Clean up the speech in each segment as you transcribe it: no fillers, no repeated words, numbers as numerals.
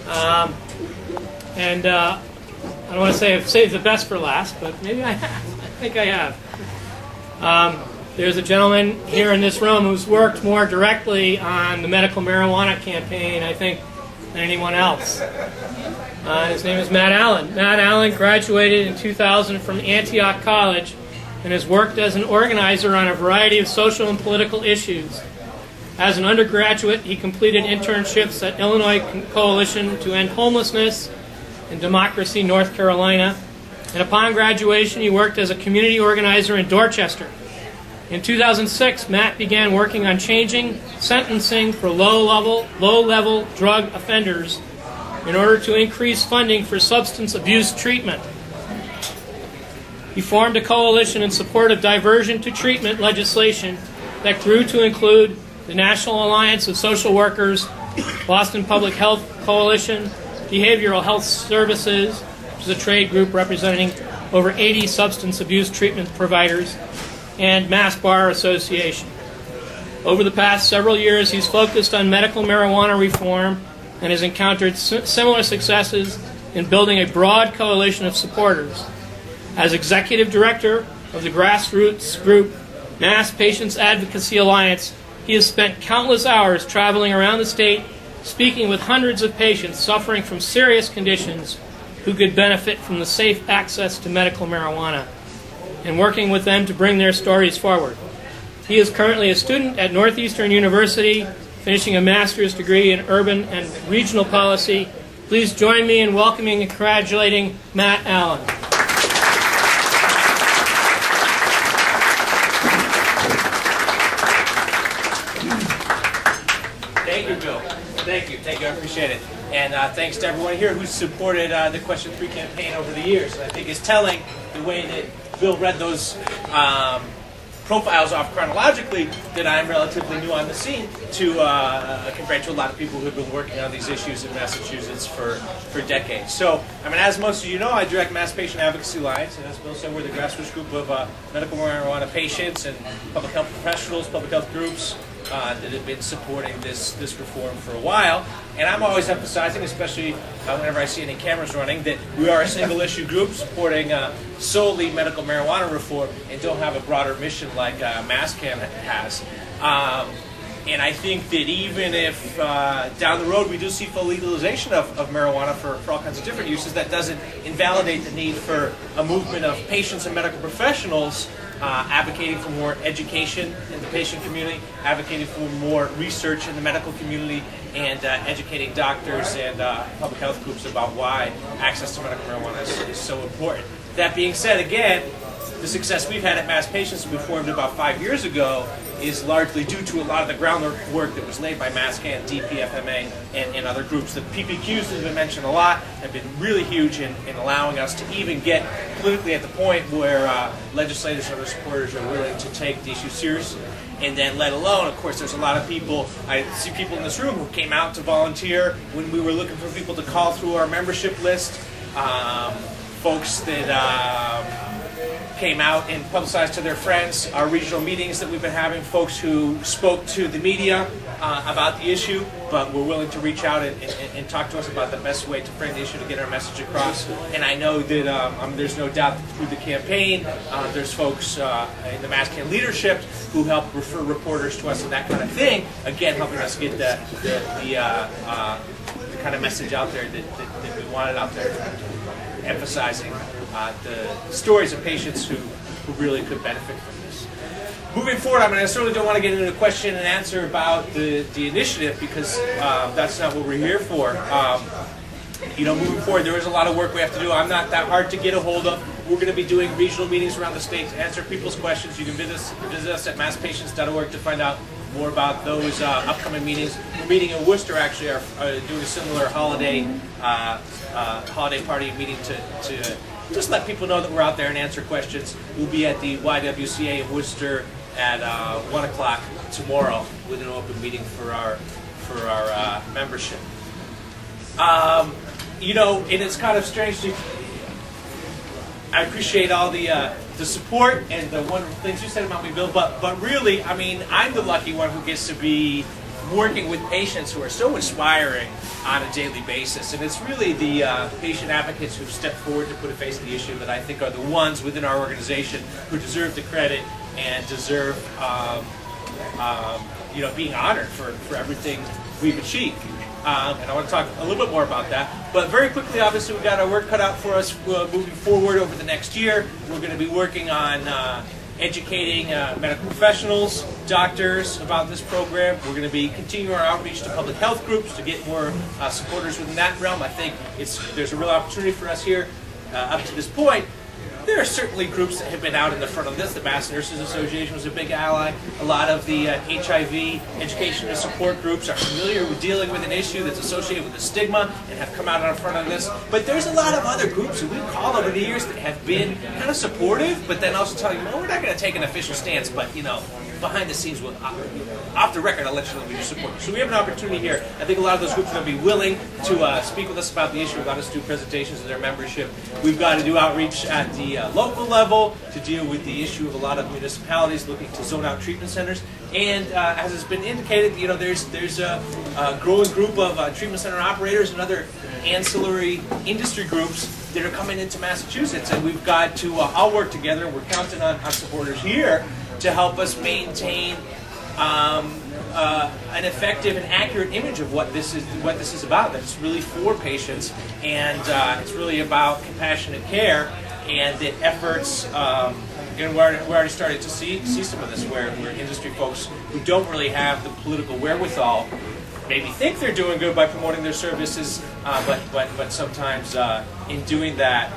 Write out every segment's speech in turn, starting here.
And I don't want to say I've saved the best for last, but maybe I have. I think I have. There's a gentleman here in this room who's worked more directly on the medical marijuana campaign, I think, than anyone else. His name is Matt Allen. Matt Allen graduated in 2000 from Antioch College and has worked as an organizer on a variety of social and political issues. As an undergraduate, he completed internships at Illinois Coalition to End Homelessness in Democracy, North Carolina. And upon graduation, he worked as a community organizer in Dorchester. In 2006, Matt began working on changing sentencing for low-level drug offenders in order to increase funding for substance abuse treatment. He formed a coalition in support of diversion to treatment legislation that grew to include the National Alliance of Social Workers, Boston Public Health Coalition, Behavioral Health Services, which is a trade group representing over 80 substance abuse treatment providers, and Mass Bar Association. Over the past several years, he's focused on medical marijuana reform and has encountered similar successes in building a broad coalition of supporters. As executive director of the grassroots group Mass Patients Advocacy Alliance, he has spent countless hours traveling around the state, speaking with hundreds of patients suffering from serious conditions who could benefit from the safe access to medical marijuana, and working with them to bring their stories forward. He is currently a student at Northeastern University, finishing a master's degree in urban and regional policy. Please join me in welcoming and congratulating Matt Allen. Thank you, Bill. Thank you. I appreciate it. And thanks to everyone here who's supported the Question 3 campaign over the years. And I think it's telling the way that Bill read those profiles off chronologically that I'm relatively new on the scene to compared to a lot of people who have been working on these issues in Massachusetts for decades. So, as most of you know, I direct Mass Patient Advocacy Alliance, and as Bill said, we're the grassroots group of medical marijuana patients and public health professionals, public health groups that have been supporting this reform for a while. And I'm always emphasizing, especially whenever I see any cameras running, that we are a single-issue group supporting solely medical marijuana reform and don't have a broader mission like MassCann has. And I think that even if down the road we do see full legalization of marijuana for all kinds of different uses, that doesn't invalidate the need for a movement of patients and medical professionals advocating for more education in the patient community, advocating for more research in the medical community, and educating doctors and public health groups about why access to medical marijuana is so important. That being said, again, the success we've had at Mass Patients, we formed about 5 years ago, is largely due to a lot of the groundwork that was laid by MassCann, DPFMA, and other groups. The PPQs that have been mentioned a lot have been really huge in allowing us to even get politically at the point where legislators and other supporters are willing to take the issue seriously. And then let alone, of course, there's a lot of people, I see people in this room who came out to volunteer when we were looking for people to call through our membership list, folks that came out and publicized to their friends our regional meetings that we've been having, folks who spoke to the media about the issue, but were willing to reach out and talk to us about the best way to frame the issue to get our message across. And I know that there's no doubt that through the campaign, there's folks in the MassCann leadership who help refer reporters to us and that kind of thing, again, helping us get the kind of message out there that we wanted out there, emphasizing the stories of patients who really could benefit from this. Moving forward, I certainly don't want to get into a question and answer about the initiative because that's not what we're here for. Moving forward, there is a lot of work we have to do. I'm not that hard to get a hold of. We're going to be doing regional meetings around the state to answer people's questions. You can visit us at masspatients.org to find out more about those upcoming meetings. We're meeting in Worcester, actually, doing a similar holiday party meeting to just let people know that we're out there and answer questions. We'll be at the YWCA in Worcester at 1 o'clock tomorrow with an open meeting for our membership. And it's kind of strange to. I appreciate all the support and the wonderful things you said about me, Bill. But really, I'm the lucky one who gets to be working with patients who are so inspiring on a daily basis. And it's really the patient advocates who've stepped forward to put a face to the issue that I think are the ones within our organization who deserve the credit and deserve being honored for everything we've achieved. And I want to talk a little bit more about that. But very quickly, obviously, we've got our work cut out for us moving forward over the next year. We're going to be working on educating medical professionals, doctors about this program. We're going to be continuing our outreach to public health groups to get more supporters within that realm. I think there's a real opportunity for us here. Up to this point, there are certainly groups that have been out in the front of this. The Mass Nurses Association was a big ally. A lot of the HIV education and support groups are familiar with dealing with an issue that's associated with the stigma and have come out in front of this. But there's a lot of other groups who we've called over the years that have been kind of supportive, but then also telling you, well, we're not going to take an official stance, but behind the scenes, off the record, I'll let you know we do support you. So we have an opportunity here. I think a lot of those groups are going to be willing to speak with us about the issue, let us do presentations to their membership. We've got to do outreach at the local level to deal with the issue of a lot of municipalities looking to zone out treatment centers. And as has been indicated, there's a growing group of treatment center operators and other ancillary industry groups that are coming into Massachusetts, and we've got to all work together. And we're counting on supporters here to help us maintain an effective and accurate image of what this is about. That it's really for patients, and it's really about compassionate care, and that efforts. And we're already starting to see some of this, where industry folks who don't really have the political wherewithal maybe think they're doing good by promoting their services, but sometimes in doing that.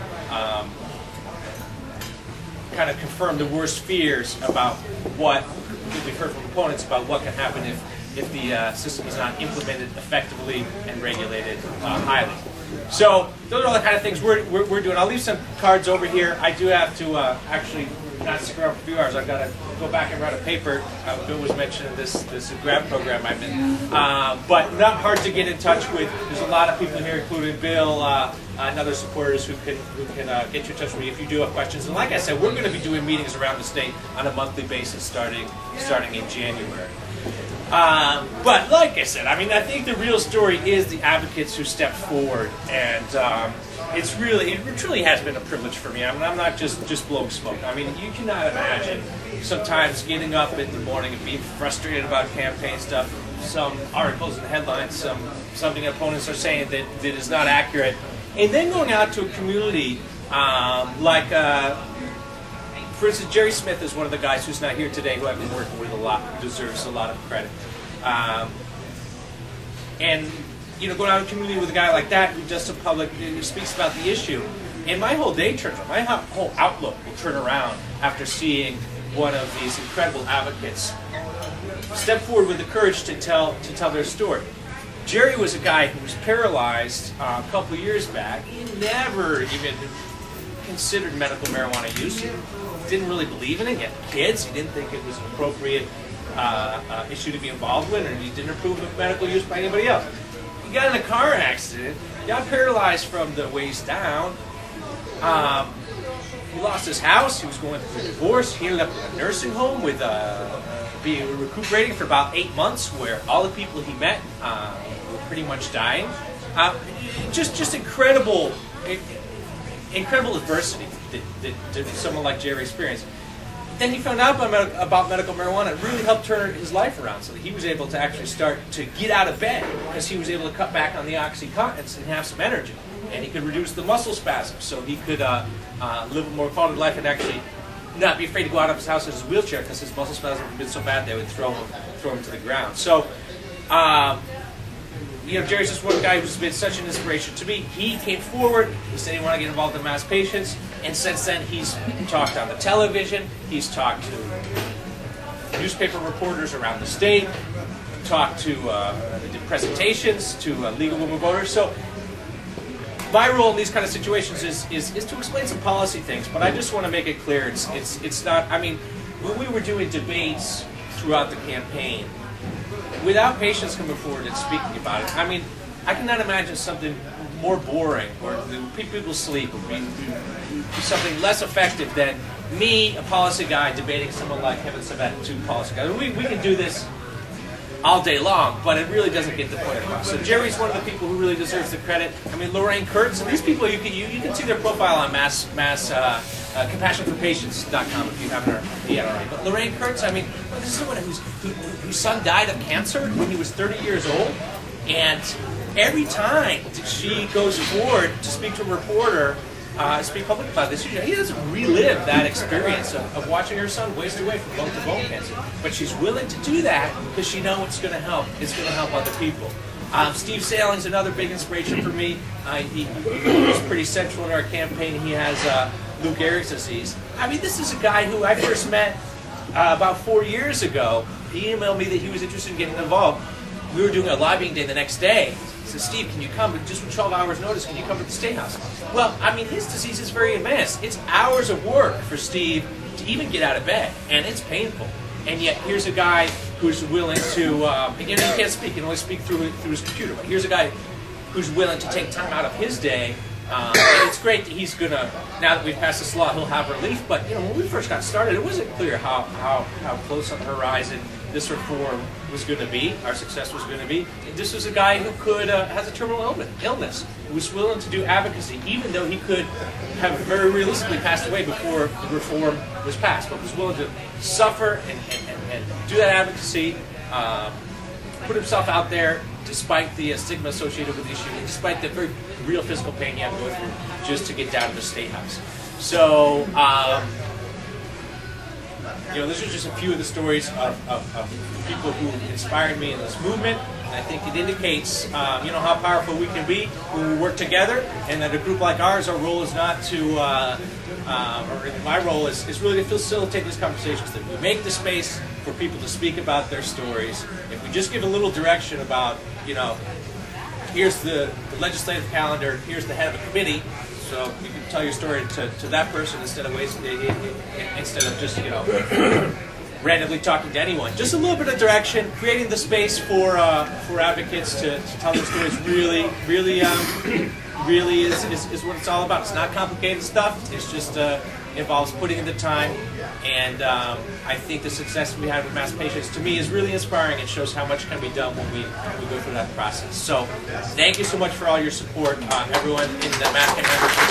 Kind of confirm the worst fears about what we've heard from opponents about what can happen if the system is not implemented effectively and regulated highly. So those are all the kind of things we're doing. I'll leave some cards over here. I do have to actually not stick around for a few hours. I've got to go back and write a paper. Bill was mentioning this grad program I'm in. But not hard to get in touch with. There's a lot of people here, including Bill, and other supporters who can get you in touch with me if you do have questions. And like I said, we're going to be doing meetings around the state on a monthly basis starting in January. But like I said, I think the real story is the advocates who stepped forward, and it truly has been a privilege for me. I'm not just blowing smoke. You cannot imagine sometimes getting up in the morning and being frustrated about campaign stuff, some articles and headlines, something opponents are saying that is not accurate, and then going out to a community for instance, Jerry Smith is one of the guys who's not here today, who I've been working with a lot, who deserves a lot of credit. And going out in a community with a guy like that who does some public, who speaks about the issue, and my whole day turns around, my whole outlook will turn around after seeing one of these incredible advocates step forward with the courage to tell their story. Jerry was a guy who was paralyzed a couple years back. He never even considered medical marijuana use. He didn't really believe in it. He had kids. He didn't think it was an appropriate issue to be involved with, and he didn't approve of medical use by anybody else. He got in a car accident, got paralyzed from the waist down. He lost his house. He was going through a divorce. He ended up in a nursing home with being recuperating for about 8 months, where all the people he met were pretty much dying. Just incredible adversity that someone like Jerry experienced. Then he found out about medical marijuana. It really helped turn his life around, so that he was able to actually start to get out of bed, because he was able to cut back on the Oxycontins and have some energy. And he could reduce the muscle spasms, so he could live a more quality life and actually not be afraid to go out of his house in his wheelchair, because his muscle spasms had been so bad they would throw him to the ground. So, Jerry's just one guy who's been such an inspiration to me. He came forward, he said he wanted to get involved in mass patients, and since then he's talked on the television, he's talked to newspaper reporters around the state, talked to did presentations to League of Women Voters. So my role in these kind of situations is to explain some policy things, but I just want to make it clear, it's not, when we were doing debates throughout the campaign, without patients coming forward and speaking about it, I cannot imagine something more boring or people sleep would be something less effective than me, a policy guy, debating someone like Kevin Sabat, two policy guys. We can do this all day long, but it really doesn't get the point across. So Jerry's one of the people who really deserves the credit. I mean, Lorraine Kurtz, and these people, you can see their profile on compassionforpatients.com if you haven't already yet already. But Lorraine Kurtz, I mean, this is someone whose son died of cancer when he was 30 years old, and every time she goes forward to speak to a reporter, speak public about this, he doesn't relive that experience of watching her son waste away from bone-to-bone cancer. But she's willing to do that because she knows it's going to help. It's going to help other people. Steve Saling's another big inspiration for me. He's pretty central in our campaign. He has Lou Gehrig's disease. I mean, this is a guy who I first met about 4 years ago. He emailed me that he was interested in getting involved. We were doing a lobbying day the next day. He said, Steve, can you come? Just with 12 hours notice, can you come to the State House? Well, I mean, his disease is very advanced. It's hours of work for Steve to even get out of bed, and it's painful. And yet, here's a guy who's willing to, again, he can't speak, he can only speak through his computer, but here's a guy who's willing to take time out of his day. And it's great that he's going to, now that we've passed this law, he'll have relief. But, you know, when we first got started, it wasn't clear how close on the horizon this reform was going to be, our success was going to be. And this was a guy who has a terminal illness, who was willing to do advocacy, even though he could have very realistically passed away before the reform was passed, but was willing to suffer and do that advocacy, put himself out there despite the stigma associated with the issue, and despite the very real physical pain you have to go through just to get down to the State House. So, you know, these are just a few of the stories of people who inspired me in this movement. And I think it indicates, you know, how powerful we can be when we work together, and that a group like ours, our role is not to, or my role is really to facilitate these conversations, that we make the space for people to speak about their stories. If we just give a little direction about, you know, here's the legislative calendar, here's the head of a committee, so you can tell your story to that person instead of just, you know, randomly talking to anyone. Just a little bit of direction, creating the space for advocates to tell their stories really is what it's all about. It's not complicated stuff. It's just involves putting in the time. And I think the success we had with Mass Patients, to me, is really inspiring. It shows how much can be done when we go through that process. So thank you so much for all your support, everyone in the MassCann membership.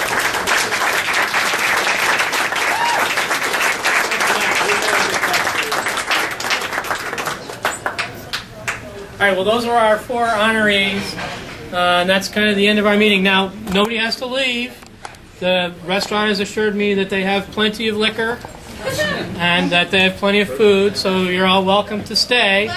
All right, well, those are our 4 honorees, and that's kind of the end of our meeting. Now, nobody has to leave. The restaurant has assured me that they have plenty of liquor and that they have plenty of food, so you're all welcome to stay.